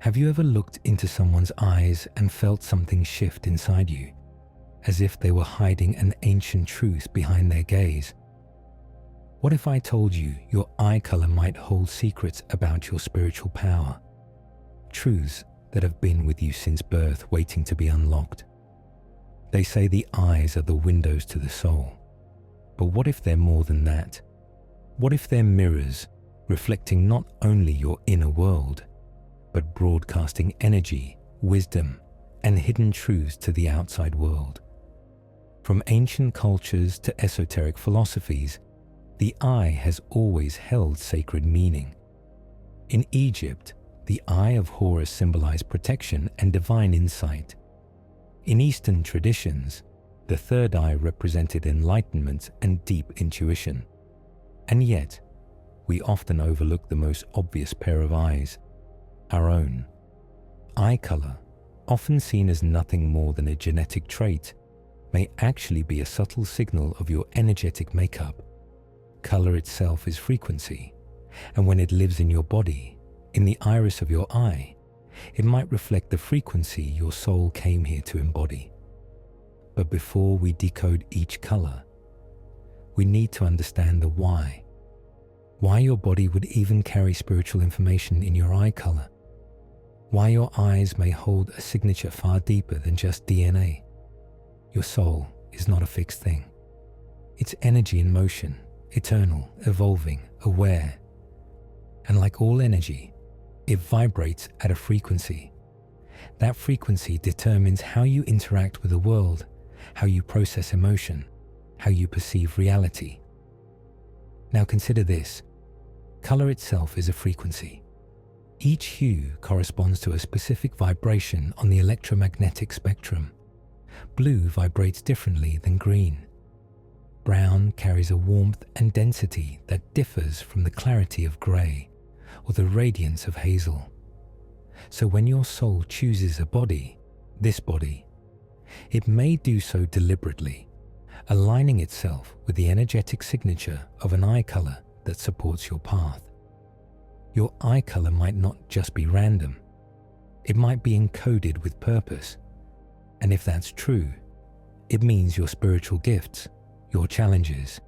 Have you ever looked into someone's eyes and felt something shift inside you, as if they were hiding an ancient truth behind their gaze? What if I told you your eye color might hold secrets about your spiritual power, truths that have been with you since birth waiting to be unlocked? They say the eyes are the windows to the soul, but what if they're more than that? What if they're mirrors reflecting not only your inner world, but broadcasting energy, wisdom, and hidden truths to the outside world? From ancient cultures to esoteric philosophies, the eye has always held sacred meaning. In Egypt, the eye of Horus symbolized protection and divine insight. In Eastern traditions, the third eye represented enlightenment and deep intuition. And yet, we often overlook the most obvious pair of eyes, our own. Eye color, often seen as nothing more than a genetic trait, may actually be a subtle signal of your energetic makeup. Color itself is frequency, and when it lives in your body, in the iris of your eye, it might reflect the frequency your soul came here to embody. But before we decode each color, we need to understand the why. Why your body would even carry spiritual information in your eye color. Why your eyes may hold a signature far deeper than just DNA. Your soul is not a fixed thing. It's energy in motion, eternal, evolving, aware. And like all energy, it vibrates at a frequency. That frequency determines how you interact with the world, how you process emotion, how you perceive reality. Now consider this. Color itself is a frequency. Each hue corresponds to a specific vibration on the electromagnetic spectrum. Blue vibrates differently than green. Brown carries a warmth and density that differs from the clarity of gray or the radiance of hazel. So when your soul chooses a body, this body, it may do so deliberately, aligning itself with the energetic signature of an eye color that supports your path. Your eye color might not just be random. It might be encoded with purpose. And if that's true, it means your spiritual gifts, your challenges,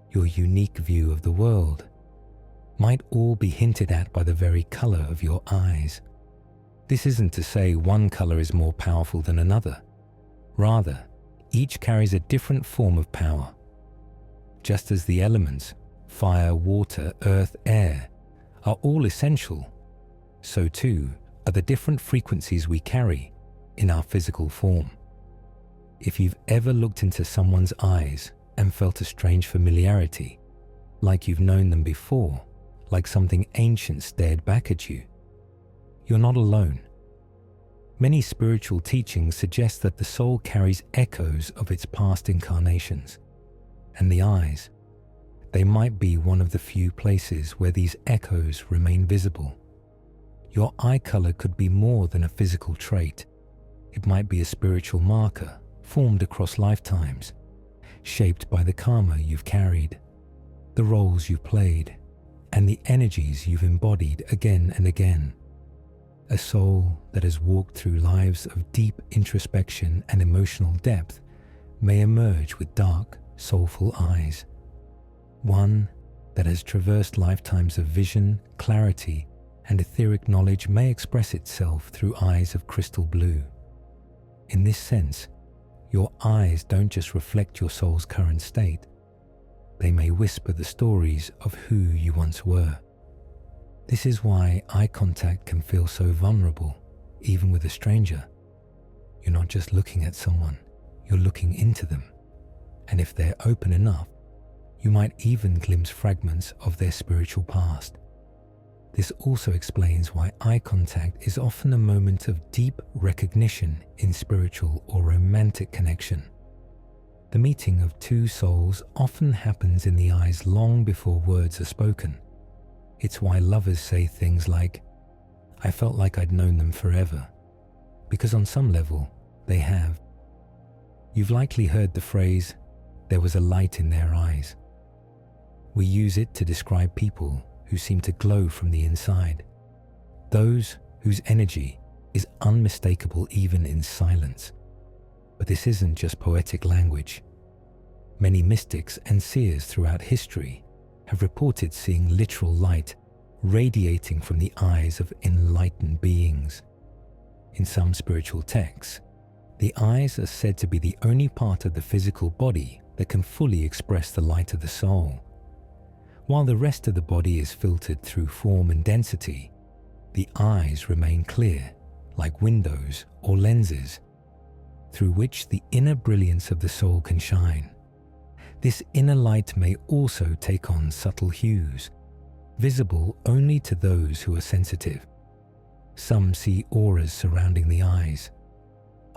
your unique view of the world might all be hinted at by the very color of your eyes. This isn't to say one color is more powerful than another. Rather, each carries a different form of power. Just as the elements, fire, water, earth, air, are all essential, so too are the different frequencies we carry in our physical form. If you've ever looked into someone's eyes and felt a strange familiarity, like you've known them before, like something ancient stared back at you, you're not alone. Many spiritual teachings suggest that the soul carries echoes of its past incarnations, and the eyes, they might be one of the few places where these echoes remain visible. Your eye color could be more than a physical trait. It might be a spiritual marker formed across lifetimes, shaped by the karma you've carried, the roles you've played, and the energies you've embodied again and again. A soul that has walked through lives of deep introspection and emotional depth may emerge with dark, soulful eyes. One that has traversed lifetimes of vision, clarity, and etheric knowledge may express itself through eyes of crystal blue. In this sense, your eyes don't just reflect your soul's current state. They may whisper the stories of who you once were. This is why eye contact can feel so vulnerable, even with a stranger. You're not just looking at someone, you're looking into them. And if they're open enough, you might even glimpse fragments of their spiritual past. This also explains why eye contact is often a moment of deep recognition in spiritual or romantic connection. The meeting of two souls often happens in the eyes long before words are spoken. It's why lovers say things like, "I felt like I'd known them forever," because on some level, they have. You've likely heard the phrase, "there was a light in their eyes." We use it to describe people who seem to glow from the inside, those whose energy is unmistakable even in silence. But this isn't just poetic language. Many mystics and seers throughout history have reported seeing literal light radiating from the eyes of enlightened beings. In some spiritual texts, the eyes are said to be the only part of the physical body that can fully express the light of the soul. While the rest of the body is filtered through form and density, the eyes remain clear, like windows or lenses, through which the inner brilliance of the soul can shine. This inner light may also take on subtle hues, visible only to those who are sensitive. Some see auras surrounding the eyes.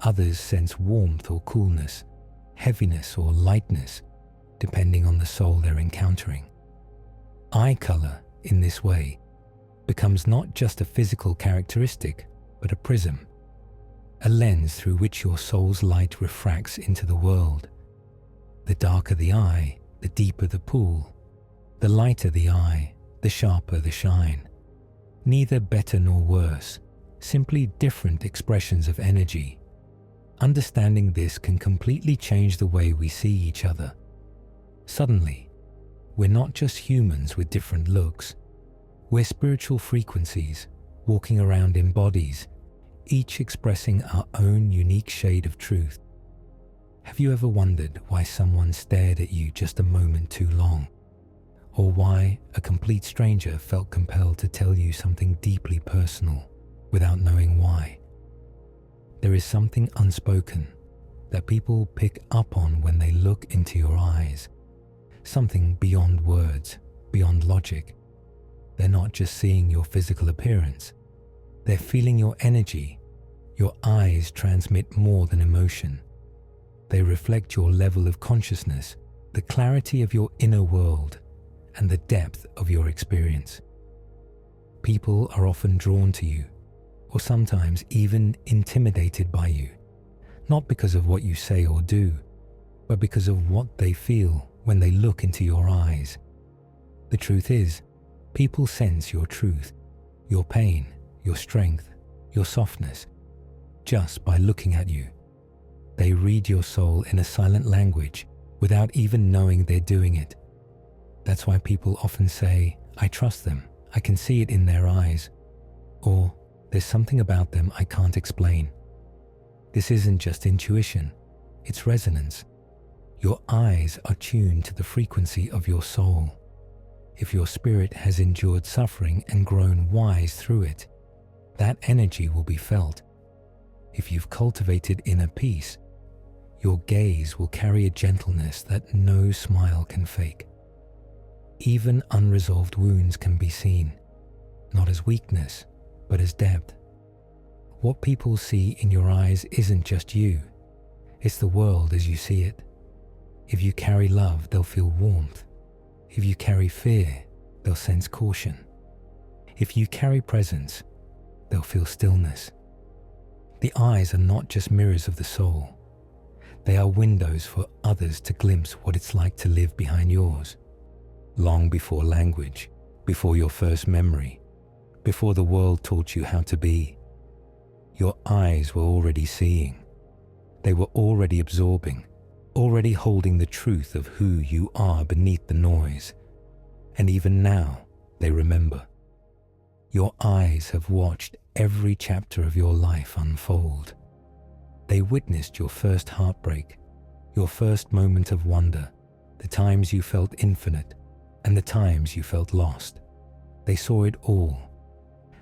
Others sense warmth or coolness, heaviness or lightness, depending on the soul they're encountering. Eye color, in this way, becomes not just a physical characteristic, but a prism, a lens through which your soul's light refracts into the world. The darker the eye, the deeper the pool. The lighter the eye, the sharper the shine. Neither better nor worse, simply different expressions of energy. Understanding this can completely change the way we see each other. Suddenly, we're not just humans with different looks. We're spiritual frequencies walking around in bodies, each expressing our own unique shade of truth. Have you ever wondered why someone stared at you just a moment too long? Or why a complete stranger felt compelled to tell you something deeply personal without knowing why? There is something unspoken that people pick up on when they look into your eyes. Something beyond words, beyond logic. They're not just seeing your physical appearance. They're feeling your energy. Your eyes transmit more than emotion. They reflect your level of consciousness, the clarity of your inner world, and the depth of your experience. People are often drawn to you, or sometimes even intimidated by you, not because of what you say or do, but because of what they feel when they look into your eyes. The truth is, people sense your truth, your pain, your strength, your softness, just by looking at you. They read your soul in a silent language without even knowing they're doing it. That's why people often say, "I trust them, I can see it in their eyes," or "There's something about them I can't explain." This isn't just intuition, it's resonance. Your eyes are tuned to the frequency of your soul. If your spirit has endured suffering and grown wise through it, that energy will be felt. If you've cultivated inner peace, your gaze will carry a gentleness that no smile can fake. Even unresolved wounds can be seen, not as weakness, but as depth. What people see in your eyes isn't just you, it's the world as you see it. If you carry love, they'll feel warmth. If you carry fear, they'll sense caution. If you carry presence, they'll feel stillness. The eyes are not just mirrors of the soul. They are windows for others to glimpse what it's like to live behind yours. Long before language, before your first memory, before the world taught you how to be, your eyes were already seeing. They were already absorbing, already holding the truth of who you are beneath the noise. And even now, they remember. Your eyes have watched every chapter of your life unfold. They witnessed your first heartbreak, your first moment of wonder, the times you felt infinite, and the times you felt lost. They saw it all.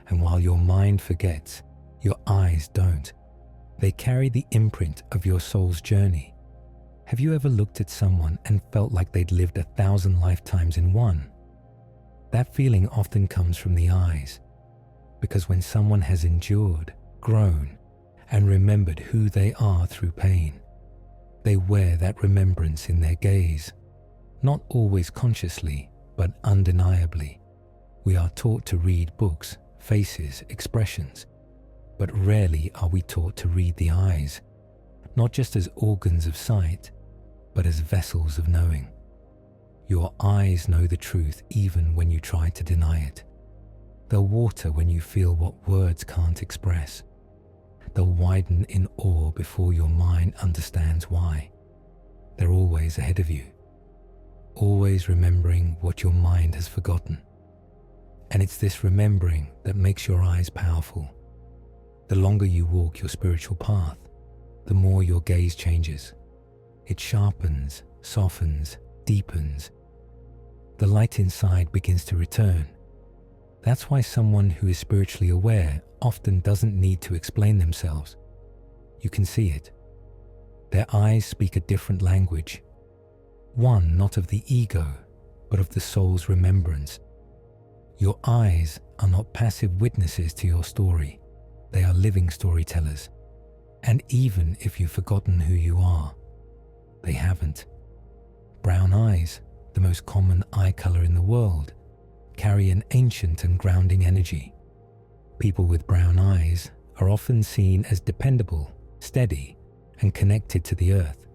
And while your mind forgets, your eyes don't. They carry the imprint of your soul's journey. Have you ever looked at someone and felt like they'd lived 1,000 lifetimes in one? That feeling often comes from the eyes, because when someone has endured, grown, and remembered who they are through pain, they wear that remembrance in their gaze, not always consciously, but undeniably. We are taught to read books, faces, expressions, but rarely are we taught to read the eyes, not just as organs of sight, but as vessels of knowing. Your eyes know the truth even when you try to deny it. They'll water when you feel what words can't express. They'll widen in awe before your mind understands why. They're always ahead of you, always remembering what your mind has forgotten. And it's this remembering that makes your eyes powerful. The longer you walk your spiritual path, the more your gaze changes. It sharpens, softens, deepens. The light inside begins to return. That's why someone who is spiritually aware often doesn't need to explain themselves. You can see it. Their eyes speak a different language. One not of the ego, but of the soul's remembrance. Your eyes are not passive witnesses to your story. They are living storytellers. And even if you've forgotten who you are, they haven't. Brown eyes, the most common eye color in the world, carry an ancient and grounding energy. People with brown eyes are often seen as dependable, steady, and connected to the earth.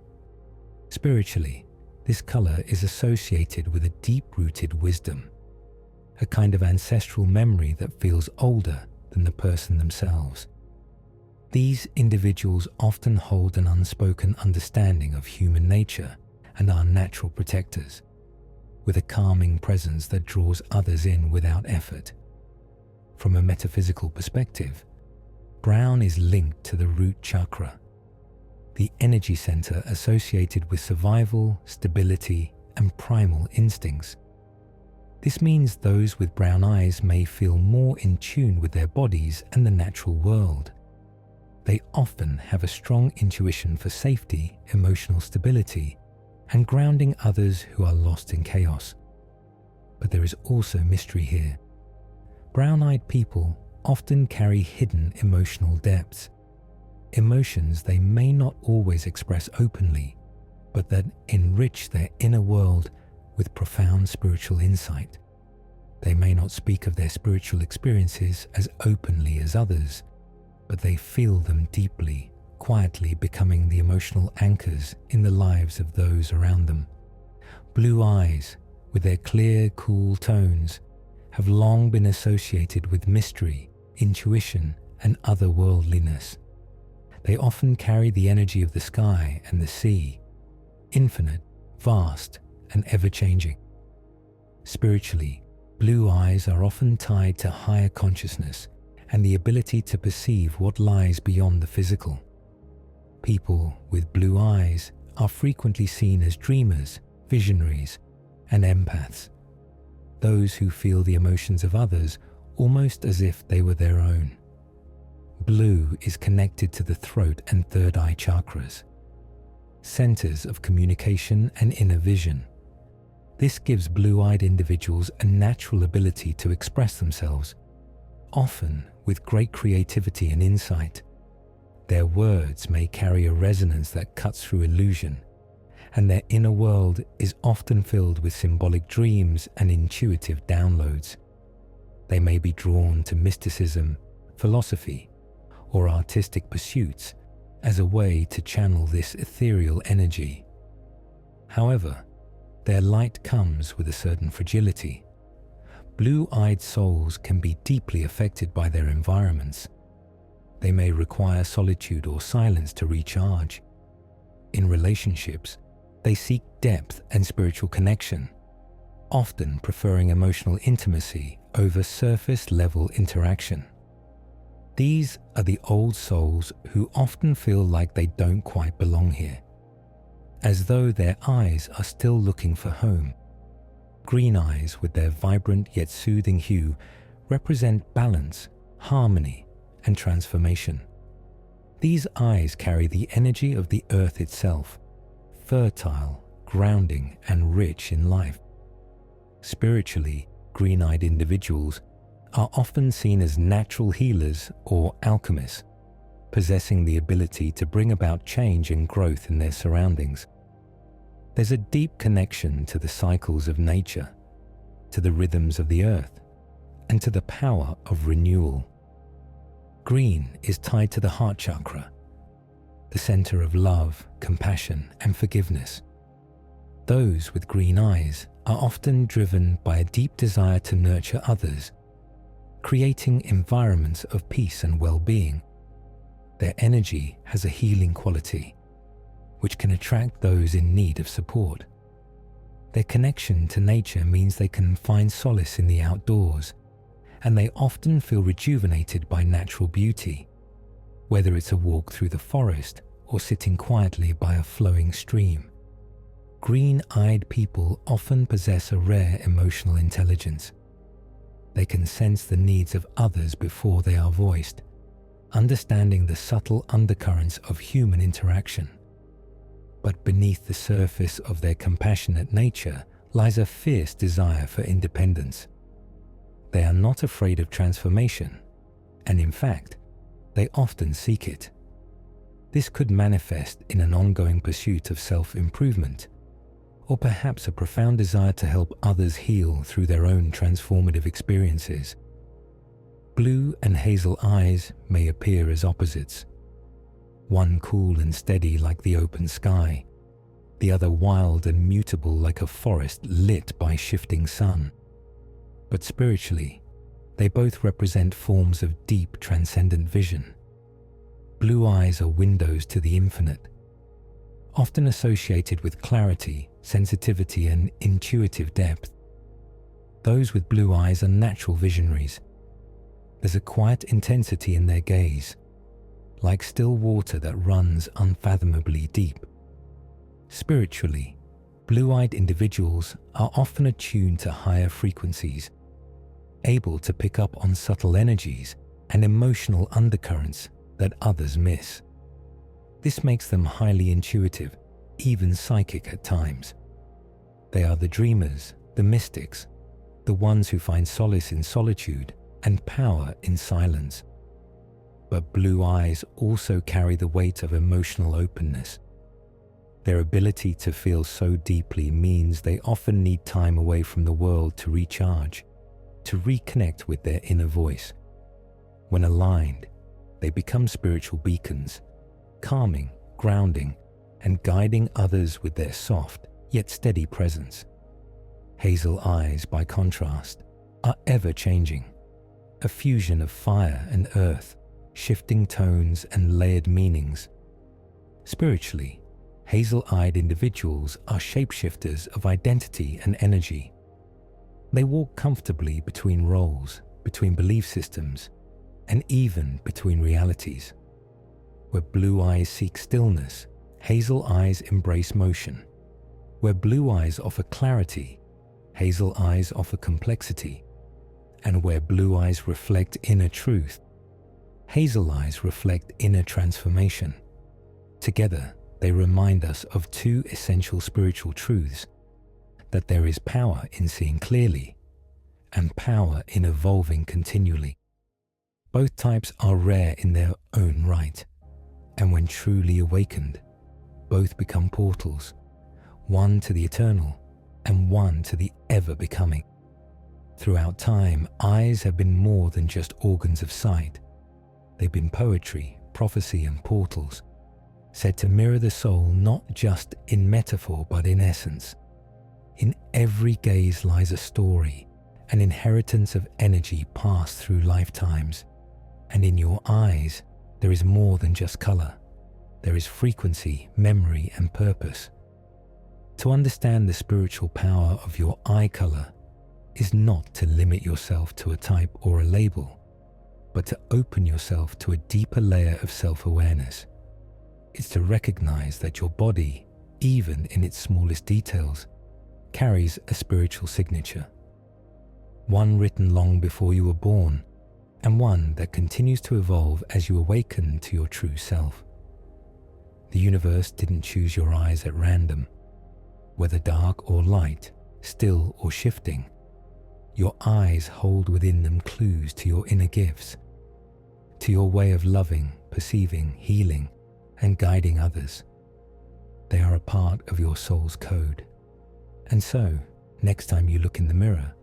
Spiritually, this color is associated with a deep-rooted wisdom, a kind of ancestral memory that feels older than the person themselves. These individuals often hold an unspoken understanding of human nature and are natural protectors, with a calming presence that draws others in without effort. From a metaphysical perspective, brown is linked to the root chakra, the energy center associated with survival, stability, and primal instincts. This means those with brown eyes may feel more in tune with their bodies and the natural world. They often have a strong intuition for safety, emotional stability, and grounding others who are lost in chaos. But there is also mystery here. Brown-eyed people often carry hidden emotional depths, emotions they may not always express openly, but that enrich their inner world with profound spiritual insight. They may not speak of their spiritual experiences as openly as others, but they feel them deeply, quietly becoming the emotional anchors in the lives of those around them. Blue eyes, with their clear, cool tones, have long been associated with mystery, intuition, and otherworldliness. They often carry the energy of the sky and the sea, infinite, vast, and ever-changing. Spiritually, blue eyes are often tied to higher consciousness and the ability to perceive what lies beyond the physical. People with blue eyes are frequently seen as dreamers, visionaries, and empaths, those who feel the emotions of others almost as if they were their own. Blue is connected to the throat and third eye chakras, centers of communication and inner vision. This gives blue-eyed individuals a natural ability to express themselves, often with great creativity and insight. Their words may carry a resonance that cuts through illusion, and their inner world is often filled with symbolic dreams and intuitive downloads. They may be drawn to mysticism, philosophy, or artistic pursuits as a way to channel this ethereal energy. However, their light comes with a certain fragility. Blue-eyed souls can be deeply affected by their environments. They may require solitude or silence to recharge. In relationships, they seek depth and spiritual connection, often preferring emotional intimacy over surface-level interaction. These are the old souls who often feel like they don't quite belong here, as though their eyes are still looking for home. Green eyes, with their vibrant yet soothing hue, represent balance, harmony, and transformation. These eyes carry the energy of the earth itself, fertile, grounding, and rich in life. Spiritually, green-eyed individuals are often seen as natural healers or alchemists, possessing the ability to bring about change and growth in their surroundings. There's a deep connection to the cycles of nature, to the rhythms of the earth, and to the power of renewal. Green is tied to the heart chakra, the center of love, compassion, and forgiveness. Those with green eyes are often driven by a deep desire to nurture others. creating environments of peace and well-being. Their energy has a healing quality, which can attract those in need of support. Their connection to nature means they can find solace in the outdoors, and they often feel rejuvenated by natural beauty, whether it's a walk through the forest or sitting quietly by a flowing stream. Green-eyed people often possess a rare emotional intelligence. They can sense the needs of others before they are voiced, understanding the subtle undercurrents of human interaction. But beneath the surface of their compassionate nature lies a fierce desire for independence. They are not afraid of transformation, and in fact, they often seek it. This could manifest in an ongoing pursuit of self-improvement, or perhaps a profound desire to help others heal through their own transformative experiences. Blue and hazel eyes may appear as opposites, one cool and steady like the open sky, the other wild and mutable like a forest lit by shifting sun. But spiritually, they both represent forms of deep transcendent vision. Blue eyes are windows to the infinite, often associated with clarity, sensitivity, and intuitive depth. Those with blue eyes are natural visionaries. There's a quiet intensity in their gaze, like still water that runs unfathomably deep. Spiritually, blue-eyed individuals are often attuned to higher frequencies, able to pick up on subtle energies and emotional undercurrents that others miss. This makes them highly intuitive, even psychic at times. They are the dreamers, the mystics, the ones who find solace in solitude and power in silence. But blue eyes also carry the weight of emotional openness. Their ability to feel so deeply means they often need time away from the world to recharge, to reconnect with their inner voice. When aligned, they become spiritual beacons, calming, grounding, and guiding others with their soft yet steady presence. Hazel eyes, by contrast, are ever-changing, a fusion of fire and earth, shifting tones and layered meanings. Spiritually, hazel-eyed individuals are shapeshifters of identity and energy. They walk comfortably between roles, between belief systems, and even between realities. Where blue eyes seek stillness, hazel eyes embrace motion. Where blue eyes offer clarity, hazel eyes offer complexity. And where blue eyes reflect inner truth, hazel eyes reflect inner transformation. Together, they remind us of two essential spiritual truths: that there is power in seeing clearly, and power in evolving continually. Both types are rare in their own right, and when truly awakened, both become portals, one to the eternal and one to the ever-becoming. Throughout time, eyes have been more than just organs of sight. They've been poetry, prophecy, and portals, said to mirror the soul not just in metaphor but in essence. In every gaze lies a story, an inheritance of energy passed through lifetimes. And in your eyes, there is more than just color. There is frequency, memory, and purpose. To understand the spiritual power of your eye color is not to limit yourself to a type or a label, but to open yourself to a deeper layer of self-awareness. It's to recognize that your body, even in its smallest details, carries a spiritual signature. One written long before you were born, and one that continues to evolve as you awaken to your true self. The universe didn't choose your eyes at random. Whether dark or light, still or shifting, your eyes hold within them clues to your inner gifts, to your way of loving, perceiving, healing, and guiding others. They are a part of your soul's code. And so, next time you look in the mirror,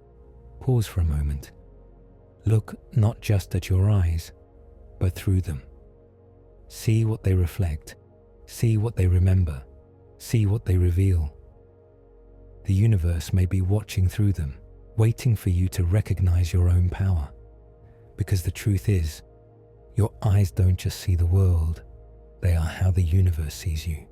pause for a moment. Look not just at your eyes, but through them. See what they reflect, see what they remember, see what they reveal. The universe may be watching through them, waiting for you to recognize your own power. because the truth is, your eyes don't just see the world, they are how the universe sees you.